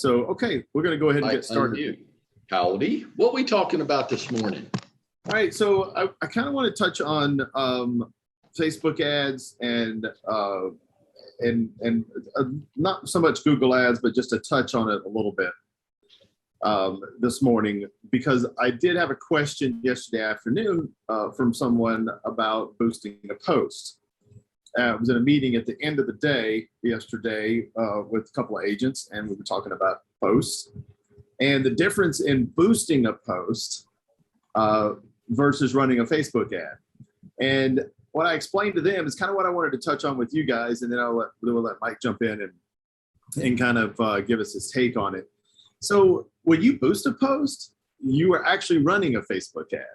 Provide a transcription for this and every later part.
Okay, we're going to go ahead and Like get started. unmute. Howdy. What we talking about this morning? All right, so I kind of want to touch on Facebook ads and not so much Google ads, but just to touch on it a little bit this morning, because I did have a question yesterday afternoon from someone about boosting a post. I was in a meeting at the end of the day yesterday with a couple of agents, and we were talking about posts and the difference in boosting a post versus running a Facebook ad. And what I explained to them is kind of what I wanted to touch on with you guys, and then we'll let Mike jump in and kind of give us his take on it. So when you boost a post, you are actually running a Facebook ad.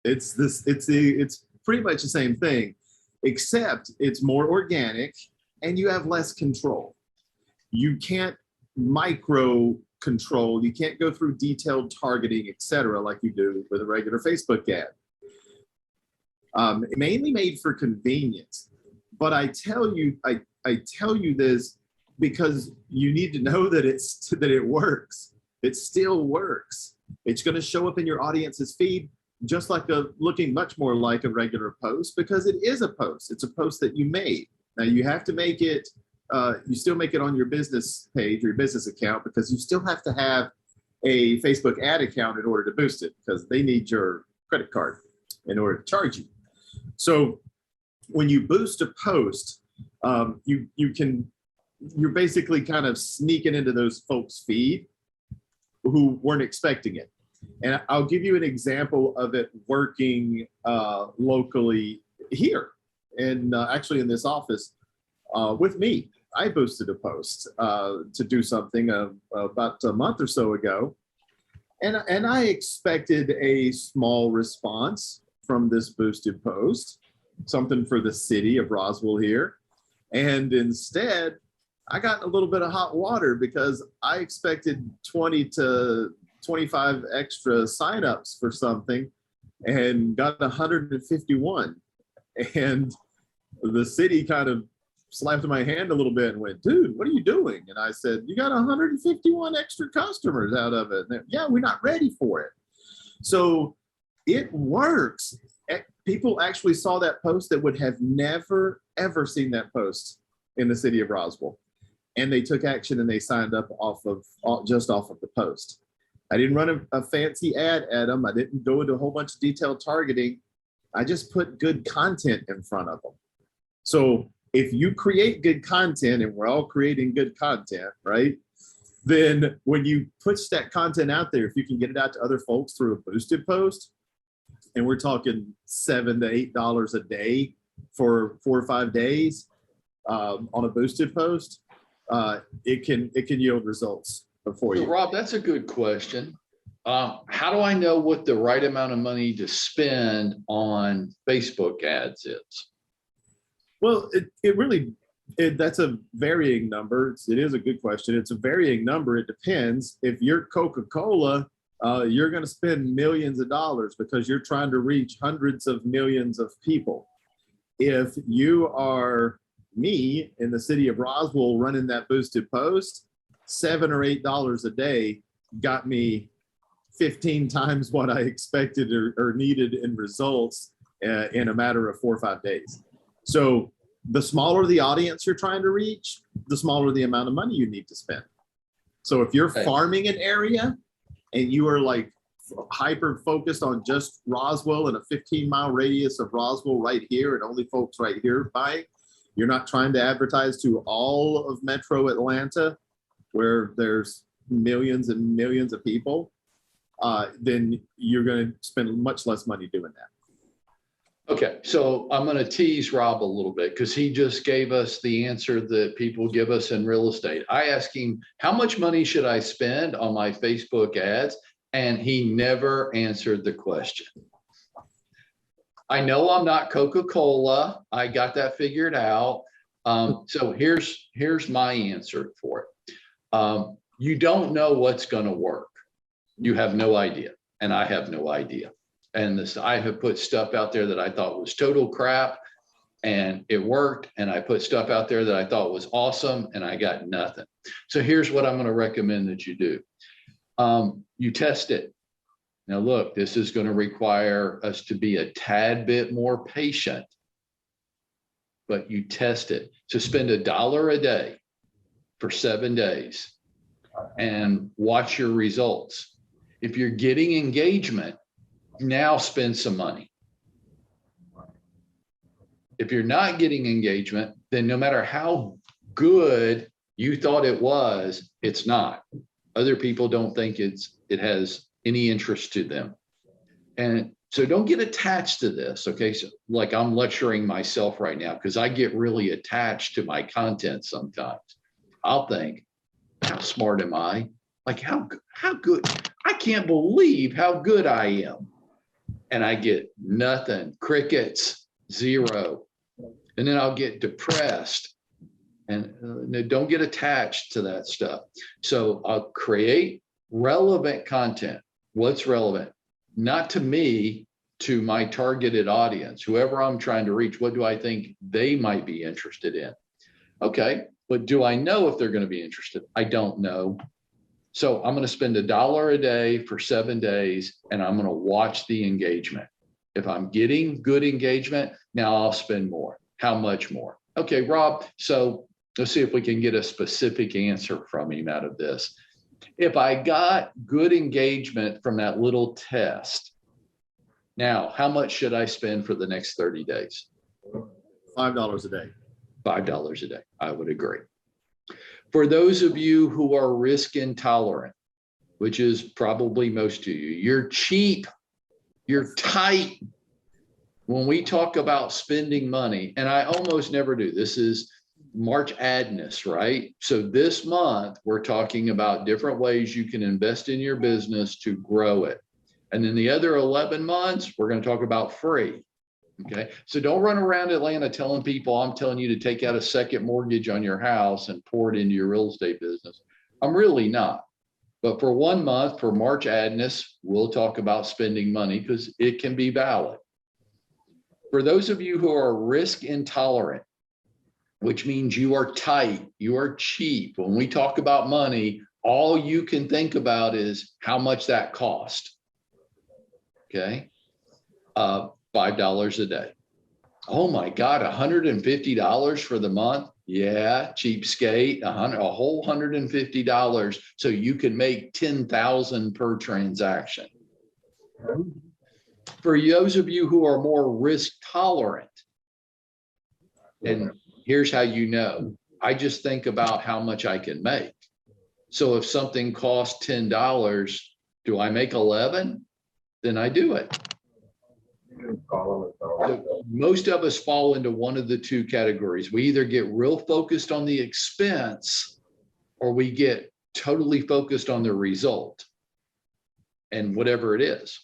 It's pretty much the same thing, except it's more organic and you have less control. You can't micro control. You can't go through detailed targeting, etc., like you do with a regular Facebook ad. Mainly made for convenience, but I tell you this because you need to know that it works. It still works. It's going to show up in your audience's feed just like looking much more like a regular post, because it is a post. It's a post that you made. Now you have to make it. You still make it on your business page or your business account, because you still have to have a Facebook ad account in order to boost it, because they need your credit card in order to charge you. So when you boost a post, you're basically kind of sneaking into those folks' feed who weren't expecting it. And I'll give you an example of it working locally here, and actually in this office with me. I boosted a post to do something about a month or so ago, and I expected a small response from this boosted post, something for the city of Roswell here, and instead I got a little bit of hot water because I expected 20 to 25 extra signups for something and got 151, and the city kind of slapped my hand a little bit and went, "Dude, what are you doing?" And I said, "You got 151 extra customers out of it." And yeah, we're not ready for it. So it works. People actually saw that post that would have never, ever seen that post in the city of Roswell. And they took action and they signed up just off of the post. I didn't run a fancy ad at them. I didn't go into a whole bunch of detailed targeting. I just put good content in front of them. So if you create good content, and we're all creating good content, right? Then when you push that content out there, if you can get it out to other folks through a boosted post, and we're talking $7 to $8 a day for 4 or 5 days on a boosted post, it can yield results for you. Rob, that's a good question. How do I know what the right amount of money to spend on Facebook ads is? Well, that's a varying number. It is a good question. It's a varying number. It depends. If you're Coca-Cola, you're going to spend millions of dollars because you're trying to reach hundreds of millions of people. If you are me in the city of Roswell running that boosted post, $7 or $8 a day got me 15 times what I expected or needed in results in a matter of 4 or 5 days. So the smaller the audience you're trying to reach, the smaller the amount of money you need to spend. So if you're farming an area and you are like hyper focused on just Roswell and a 15-mile radius of Roswell right here and only folks right here buying, you're not trying to advertise to all of Metro Atlanta where there's millions and millions of people, then you're going to spend much less money doing that. Okay, so I'm going to tease Rob a little bit because he just gave us the answer that people give us in real estate. I asked him, how much money should I spend on my Facebook ads? And he never answered the question. I know I'm not Coca-Cola. I got that figured out. So here's my answer for it. You don't know what's going to work. You have no idea, and I have no idea. And I have put stuff out there that I thought was total crap, and it worked. And I put stuff out there that I thought was awesome and I got nothing. So here's what I'm going to recommend that you do. You test it. Now, look, this is going to require us to be a tad bit more patient, but you test it. So spend $1 a day for 7 days and watch your results. If you're getting engagement, now spend some money. If you're not getting engagement, then no matter how good you thought it was, it's not. Other people don't think it has any interest to them. And so don't get attached to this. Okay. So like I'm lecturing myself right now because I get really attached to my content sometimes. I'll think, how smart am I? Like how good, I can't believe how good I am. And I get nothing, crickets, 0. And then I'll get depressed. And don't get attached to that stuff. So I'll create relevant content. What's relevant? Not to me, to my targeted audience, whoever I'm trying to reach. What do I think they might be interested in? Okay, but do I know if they're going to be interested? I don't know. So I'm going to spend $1 a day for 7 days, and I'm going to watch the engagement. If I'm getting good engagement, now I'll spend more. How much more? Okay, Rob, so let's see if we can get a specific answer from him out of this. If I got good engagement from that little test, now how much should I spend for the next 30 days? $5 a day. $5 a day. I would agree. For those of you who are risk intolerant, which is probably most of you, you're cheap, you're tight. When we talk about spending money, and I almost never do, this is March Madness, right? So this month, we're talking about different ways you can invest in your business to grow it. And then the other 11 months, we're going to talk about free. Okay. So don't run around Atlanta telling people I'm telling you to take out a second mortgage on your house and pour it into your real estate business. I'm really not. But for 1 month, for March Madness, we'll talk about spending money because it can be valid. For those of you who are risk intolerant, which means you are tight, you are cheap. When we talk about money, all you can think about is how much that cost. Okay. $5 a day. Oh my God, $150 for the month? Yeah, cheapskate, a whole $150 so you can make $10,000 per transaction. For those of you who are more risk tolerant, and here's how you know, I just think about how much I can make. So if something costs $10, do I make 11? Then I do it. So most of us fall into one of the two categories. We either get real focused on the expense or we get totally focused on the result and whatever it is.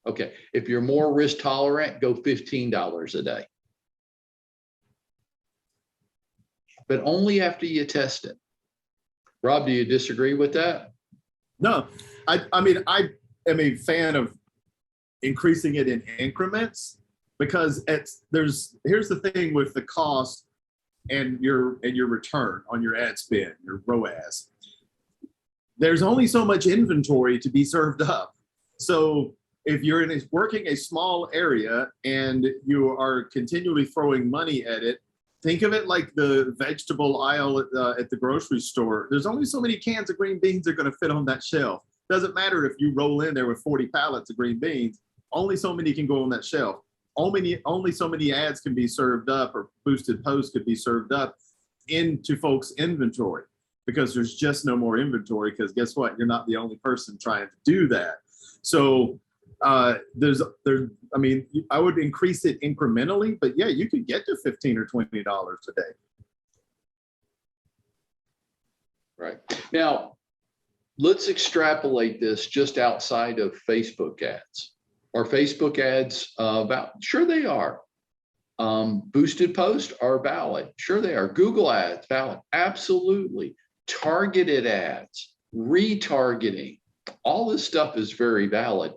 Okay, if you're more risk tolerant, go $15 a day. But only after you test it. Rob, do you disagree with that? No, I mean, I am a fan of increasing it in increments because here's the thing with the cost and your return on your ad spend, your ROAS. There's only so much inventory to be served up. So if you're working a small area and you are continually throwing money at it, think of it like the vegetable aisle at the grocery store. There's only so many cans of green beans that are going to fit on that shelf. Doesn't matter if you roll in there with 40 pallets of green beans, only so many can go on that shelf. Only so many ads can be served up or boosted posts could be served up into folks' inventory because there's just no more inventory because guess what? You're not the only person trying to do that. So I mean, I would increase it incrementally, but yeah, you could get to $15 or $20 a day. Right. Now, let's extrapolate this just outside of Facebook ads. Are Facebook ads valid? Sure they are. Boosted posts are valid. Sure they are. Google ads, valid. Absolutely. Targeted ads, retargeting, all this stuff is very valid.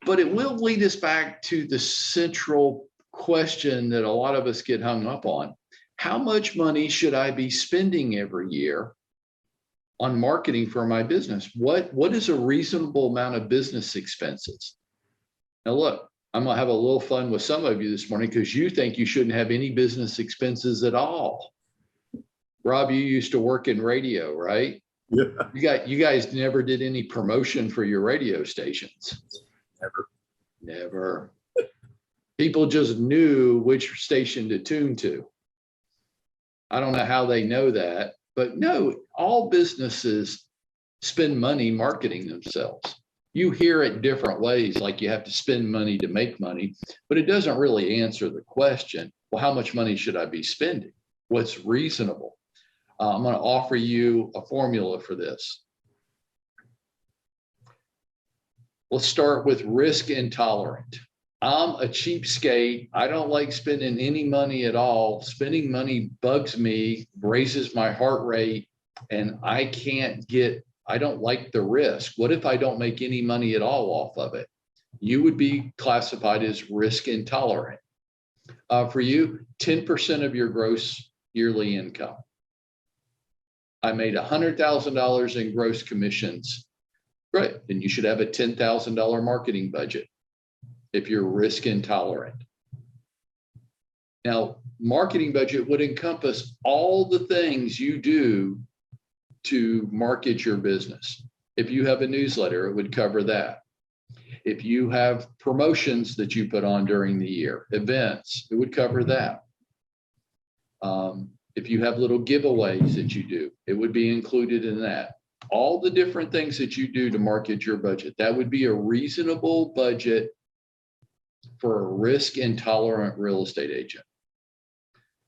But it will lead us back to the central question that a lot of us get hung up on. How much money should I be spending every year on marketing for my business? What is a reasonable amount of business expenses? Now, look, I'm going to have a little fun with some of you this morning because you think you shouldn't have any business expenses at all. Rob, you used to work in radio, right? Yeah. You guys never did any promotion for your radio stations. Never. People just knew which station to tune to. I don't know how they know that, but no, all businesses spend money marketing themselves. You hear it different ways, like you have to spend money to make money, but it doesn't really answer the question, well, how much money should I be spending? What's reasonable? I'm going to offer you a formula for this. Let's start with risk intolerant. I'm a cheapskate. I don't like spending any money at all. Spending money bugs me, raises my heart rate, and I don't like the risk. What if I don't make any money at all off of it? You would be classified as risk intolerant. For you, 10% of your gross yearly income. I made $100,000 in gross commissions. Great, then you should have a $10,000 marketing budget if you're risk intolerant. Now, marketing budget would encompass all the things you do to market your business. If you have a newsletter, it would cover that. If you have promotions that you put on during the year, events, it would cover that. If you have little giveaways that you do, it would be included in that. All the different things that you do to market your budget, that would be a reasonable budget for a risk intolerant real estate agent.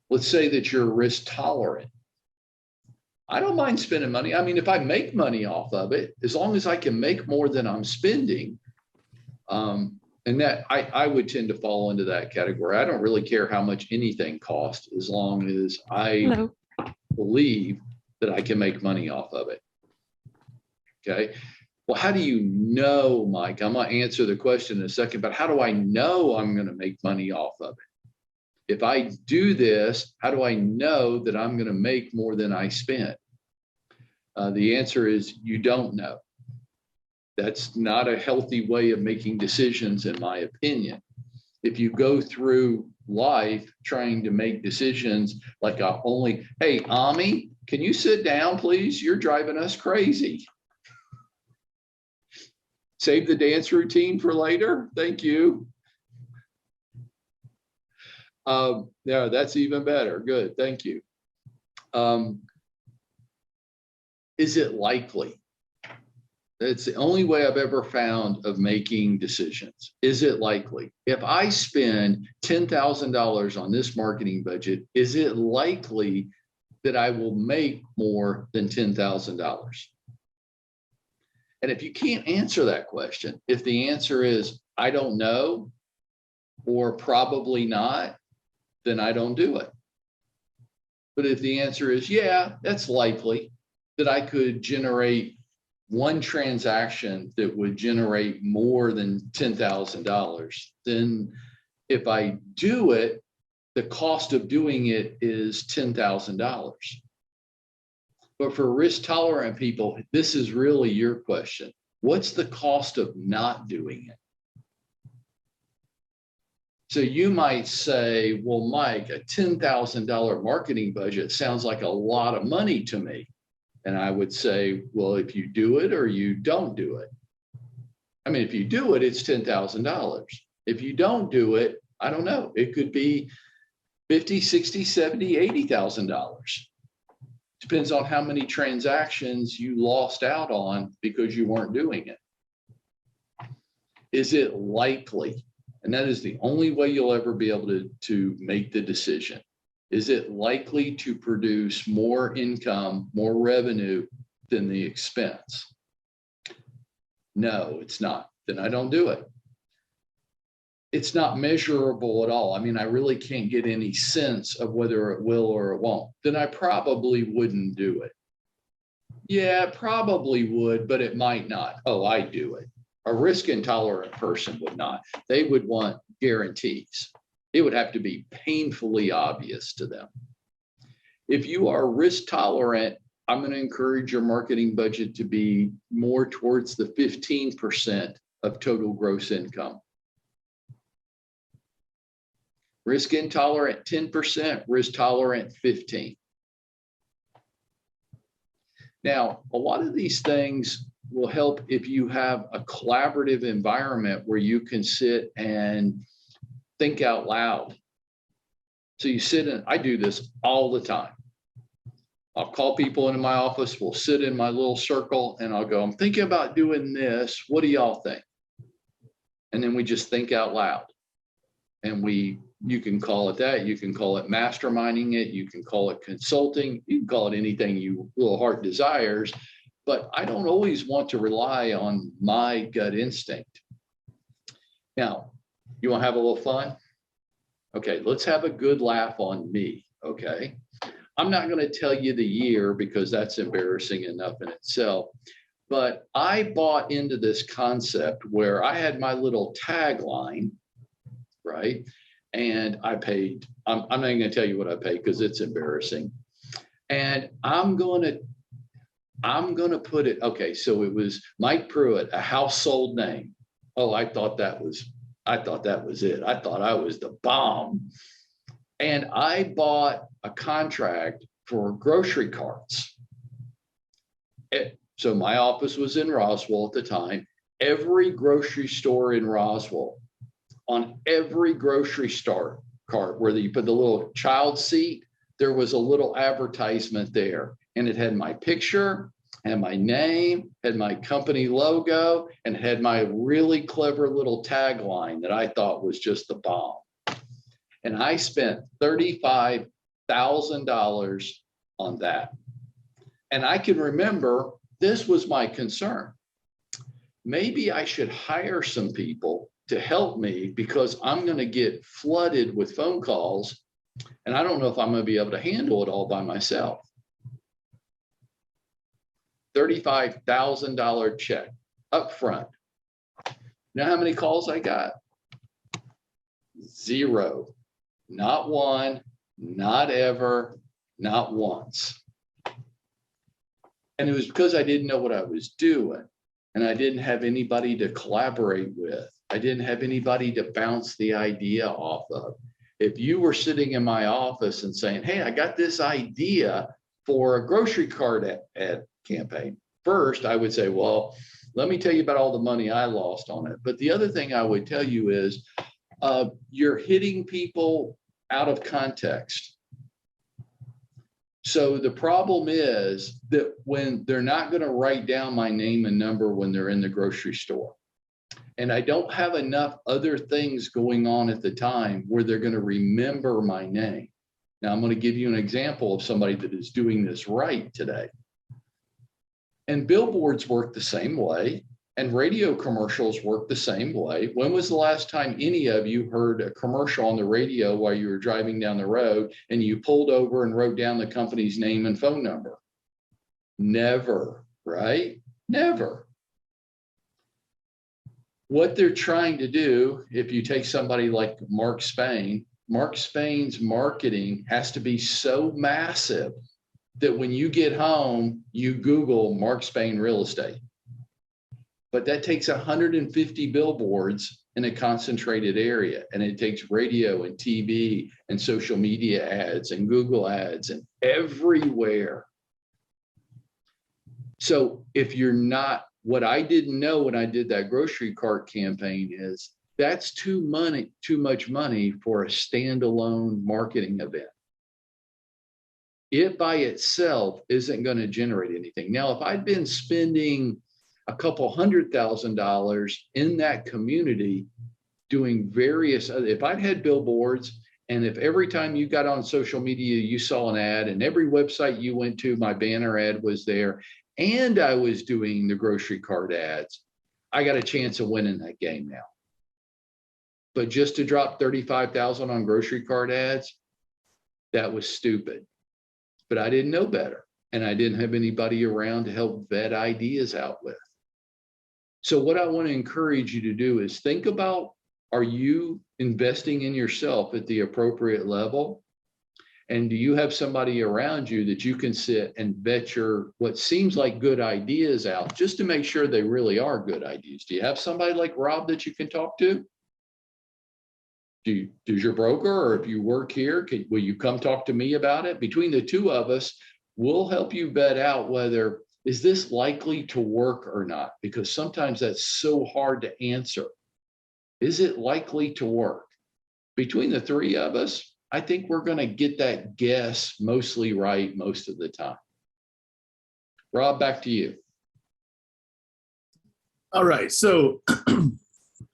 Let's say that you're risk tolerant. I don't mind spending money. I mean, if I make money off of it, as long as I can make more than I'm spending, and that I would tend to fall into that category. I don't really care how much anything costs as long as I believe that I can make money off of it. Okay. Well, how do you know, Mike? I'm going to answer the question in a second, but how do I know I'm going to make money off of it? If I do this, how do I know that I'm going to make more than I spent? The answer is you don't know. That's not a healthy way of making decisions, in my opinion. If you go through life trying to make decisions like hey, Ami, can you sit down, please? You're driving us crazy. Save the dance routine for later. Thank you. Yeah, that's even better. Good. Thank you. Is it likely? That's the only way I've ever found of making decisions. Is it likely? If I spend $10,000 on this marketing budget, is it likely that I will make more than $10,000? And if you can't answer that question, if the answer is, I don't know, or probably not, then I don't do it. But if the answer is, yeah, that's likely that I could generate one transaction that would generate more than $10,000, then if I do it, the cost of doing it is $10,000. But for risk tolerant people, this is really your question. What's the cost of not doing it? So you might say, well, Mike, a $10,000 marketing budget sounds like a lot of money to me. And I would say, well, if you do it or you don't do it. I mean, if you do it, it's $10,000. If you don't do it, I don't know. It could be $50,000, $60,000, $70,000, $80,000. Depends on how many transactions you lost out on because you weren't doing it. Is it likely? And that is the only way you'll ever be able to make the decision. Is it likely to produce more income, more revenue than the expense? No, it's not. Then I don't do it. It's not measurable at all. I mean, I really can't get any sense of whether it will or it won't. Then I probably wouldn't do it. Yeah, it probably would, but it might not. Oh, I do it. A risk intolerant person would not. They would want guarantees. It would have to be painfully obvious to them. If you are risk tolerant, I'm going to encourage your marketing budget to be more towards the 15% of total gross income. Risk intolerant, 10%, risk tolerant, 15%. Now, a lot of these things will help if you have a collaborative environment where you can sit and think out loud. So you sit in, I do this all the time. I'll call people into my office, we'll sit in my little circle and I'll go, I'm thinking about doing this. What do y'all think? And then we just think out loud. And you can call it that. You can call it masterminding it. You can call it consulting. You can call it anything your little heart desires. But I don't always want to rely on my gut instinct. Now, you want to have a little fun? Okay, let's have a good laugh on me, okay? I'm not going to tell you the year because that's embarrassing enough in itself. But I bought into this concept where I had my little tagline, right? And I paid, I'm not going to tell you what I paid because it's embarrassing. And I'm going to put it, okay, so it was Mike Pruitt, a household name. Oh, I thought that was it. I thought I was the bomb. And I bought a contract for grocery carts. So my office was in Roswell at the time. Every grocery store in Roswell, on every grocery store cart where you put the little child seat, there was a little advertisement there. And it had my picture, had my name, had my company logo, and had my really clever little tagline that I thought was just the bomb. And I spent $35,000 on that. And I can remember this was my concern. Maybe I should hire some people to help me because I'm going to get flooded with phone calls. And I don't know if I'm going to be able to handle it all by myself. $35,000 check up front. You know how many calls I got? 0. Not one, not ever, not once. And it was because I didn't know what I was doing. And I didn't have anybody to collaborate with. I didn't have anybody to bounce the idea off of. If you were sitting in my office and saying, hey, I got this idea for a grocery cart ad campaign. First, I would say, well, let me tell you about all the money I lost on it. But the other thing I would tell you is you're hitting people out of context. So the problem is that when they're not going to write down my name and number when they're in the grocery store, and I don't have enough other things going on at the time where they're going to remember my name. Now, I'm going to give you an example of somebody that is doing this right today. And billboards work the same way, and radio commercials work the same way. When was the last time any of you heard a commercial on the radio while you were driving down the road and you pulled over and wrote down the company's name and phone number? Never, right? Never. What they're trying to do, if you take somebody like Mark Spain's marketing has to be so massive that when you get home, you Google Mark Spain real estate. But that takes 150 billboards in a concentrated area. And it takes radio and TV and social media ads and Google ads and everywhere. So if you're not, what I didn't know when I did that grocery cart campaign is that's too much money for a standalone marketing event. It by itself isn't going to generate anything. Now, if I'd been spending a couple $100,000 in that community doing various, if I'd had billboards, and if every time you got on social media, you saw an ad, and every website you went to, my banner ad was there, and I was doing the grocery cart ads, I got a chance of winning that game now. But just to drop $35,000 on grocery cart ads, that was stupid. But I didn't know better. And I didn't have anybody around to help vet ideas out with. So what I want to encourage you to do is think about Are you investing in yourself at the appropriate level? And do you have somebody around you that you can sit and vet your what seems like good ideas out just to make sure they really are good ideas? Do you have somebody like Rob that you can talk to? Does your broker, or if you work here, will you come talk to me about it? Between the two of us, we'll help you vet out whether is this likely to work or not, because sometimes that's so hard to answer. Is it likely to work? Between the three of us, I think we're going to get that guess mostly right most of the time. Rob, back to you. All right. So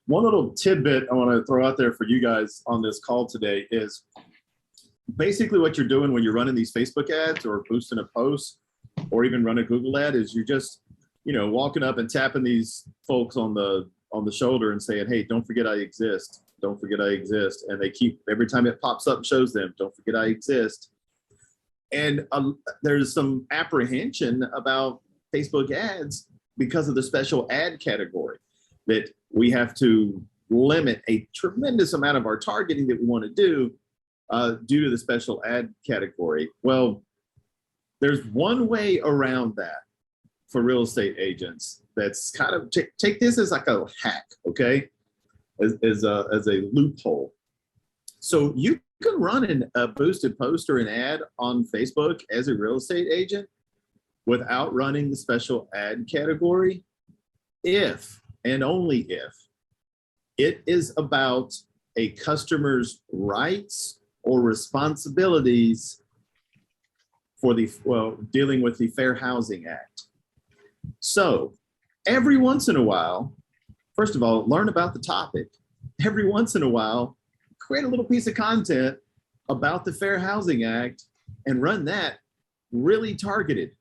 one little tidbit I want to throw out there for you guys on this call today is basically what you're doing when you're running these Facebook ads or boosting a post or even run a Google ad is you're just, walking up and tapping these folks on the shoulder and saying, hey, don't forget I exist. Don't forget I exist. And they keep, every time it pops up and shows them, don't forget I exist. And there's some apprehension about Facebook ads because of the special ad category, that we have to limit a tremendous amount of our targeting that we want to do due to the special ad category. Well, there's one way around that for real estate agents. That's kind of, take this as like a hack, okay? As a loophole. So you can run a boosted post or an ad on Facebook as a real estate agent without running the special ad category if and only if it is about a customer's rights or responsibilities for dealing with the Fair Housing Act. So every once in a while, first of all, learn about the topic. Every once in a while, create a little piece of content about the Fair Housing Act and run that really targeted.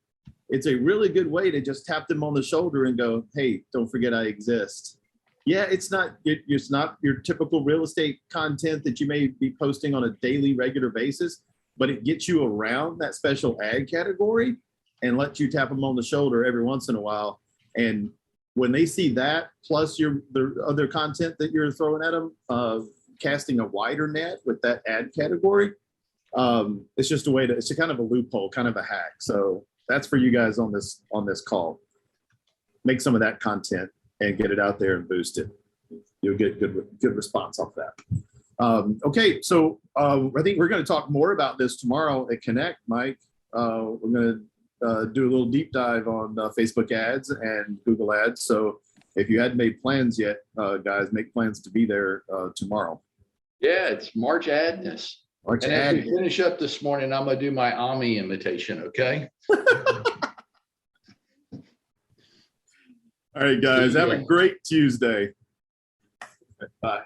It's a really good way to just tap them on the shoulder and go, hey, don't forget I exist. Yeah, it's not your typical real estate content that you may be posting on a daily, regular basis, but it gets you around that special ad category and lets you tap them on the shoulder every once in a while. And when they see that, plus the other content that you're throwing at them, casting a wider net with that ad category, it's just it's a kind of a loophole, kind of a hack. So that's for you guys on this call. Make some of that content and get it out there and boost it. You'll get good response off that. Okay, so I think we're going to talk more about this tomorrow at Connect, Mike. We're going to do a little deep dive on Facebook ads and Google ads. So if you hadn't made plans yet, guys, make plans to be there tomorrow. Yeah, it's March Adness. As we finish up this morning, I'm going to do my Ami imitation, okay? All right, guys, have a great Tuesday. Bye.